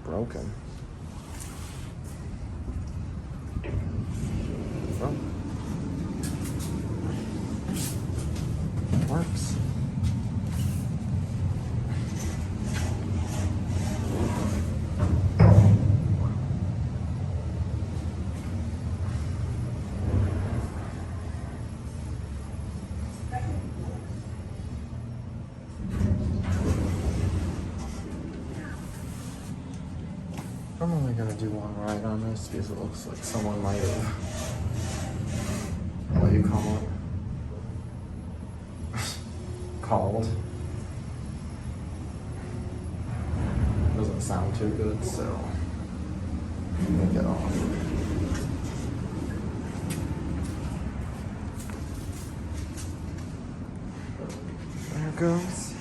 broken. Oh. Works. I'm only gonna do one ride on this because it looks like someone might have, what do you call it? Called. Doesn't sound too good, so I'm gonna get off. There it goes.